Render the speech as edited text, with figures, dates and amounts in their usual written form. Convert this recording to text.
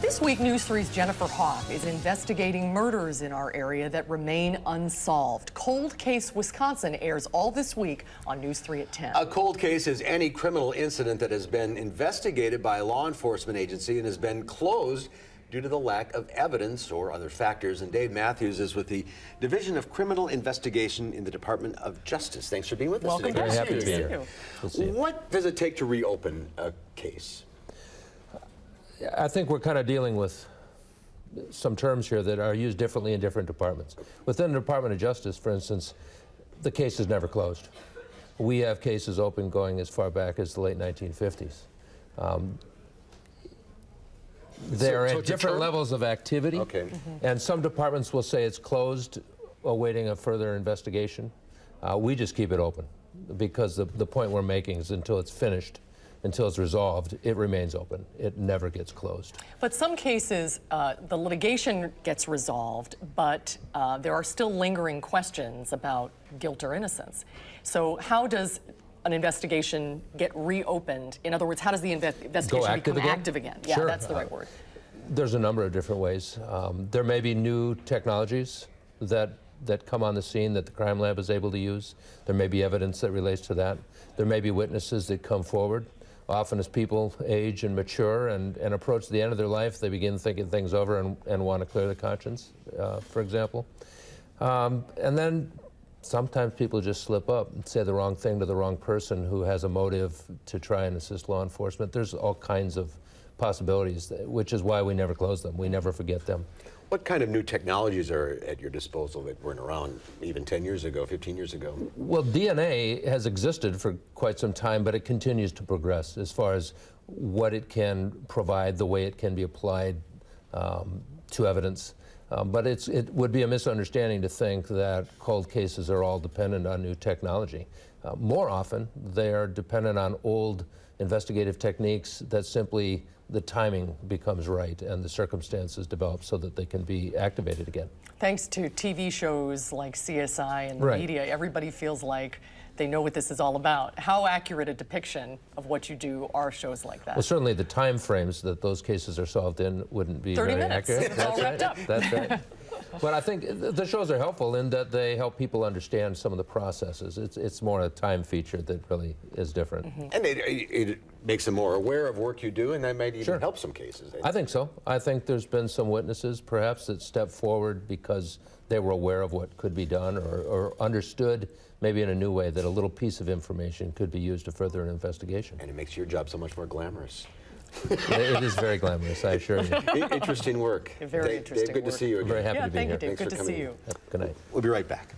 This week, News 3's Jennifer Hawk is investigating murders in our area that remain unsolved. Cold Case Wisconsin airs all this week on News 3 at 10. A cold case is any criminal incident that has been investigated by a law enforcement agency and has been closed due to the lack of evidence or other factors. And Dave Matthews is with the Division of Criminal Investigation in the Department of Justice. Thanks for being with us Welcome today. back. Very happy to be here. What does it take to reopen a case? I think we're kind of dealing with some terms here that are used differently in different departments. Within the Department of Justice, for instance, the case is never closed. We have cases open going as far back as the late 1950s. They're so at it's a different term? levels of activity, Okay. and some departments will say it's closed, awaiting a further investigation. We just keep it open because the point we're making is until it's finished, until it's resolved, it remains open. It never gets closed. But some cases, the litigation gets resolved, but there are still lingering questions about guilt or innocence. So how does an investigation get reopened? In other words, how does the investigation active become again? active again? Yeah, Sure. that's the right word. There's a number of different ways. There may be new technologies that come on the scene that the crime lab is able to use. There may be evidence that relates to that. There may be witnesses that come forward. Often as people age and mature and approach the end of their life, they begin thinking things over and want to clear their conscience, for example. And then sometimes people just slip up and say the wrong thing to the wrong person who has a motive to try and assist law enforcement. There's all kinds of possibilities, which is why we never close them. We never forget them. What kind of new technologies are at your disposal that weren't around even 10 years ago, 15 years ago? Well, DNA has existed for quite some time, but it continues to progress as far as what it can provide, the way it can be applied to evidence. But it would be a misunderstanding to think that cold cases are all dependent on new technology. More often, they are dependent on old investigative techniques that simply the timing becomes right and the circumstances develop so that they can be activated again. Thanks to TV shows like CSI and the Right. media, everybody feels like they know what this is all about. How accurate a depiction of what you do are shows like that? Well, certainly the time frames that those cases are solved in wouldn't be 30 very minutes. accurate. It's all wrapped up. That's right. But I think the shows are helpful in that they help people understand some of the processes. It's more a time feature that really is different. And it makes them more aware of work you do, and that might even Sure. help some cases. I think so. I think there's been some witnesses perhaps that stepped forward because they were aware of what could be done or understood maybe in a new way that a little piece of information could be used to further an investigation. And it makes your job so much more glamorous. It is very glamorous, I assure you. Interesting work. Very Dave, interesting good to work. see you again. Very happy Yeah, to be thank here. you, Dave. Thanks Good for to see coming you. Good night. We'll be right back.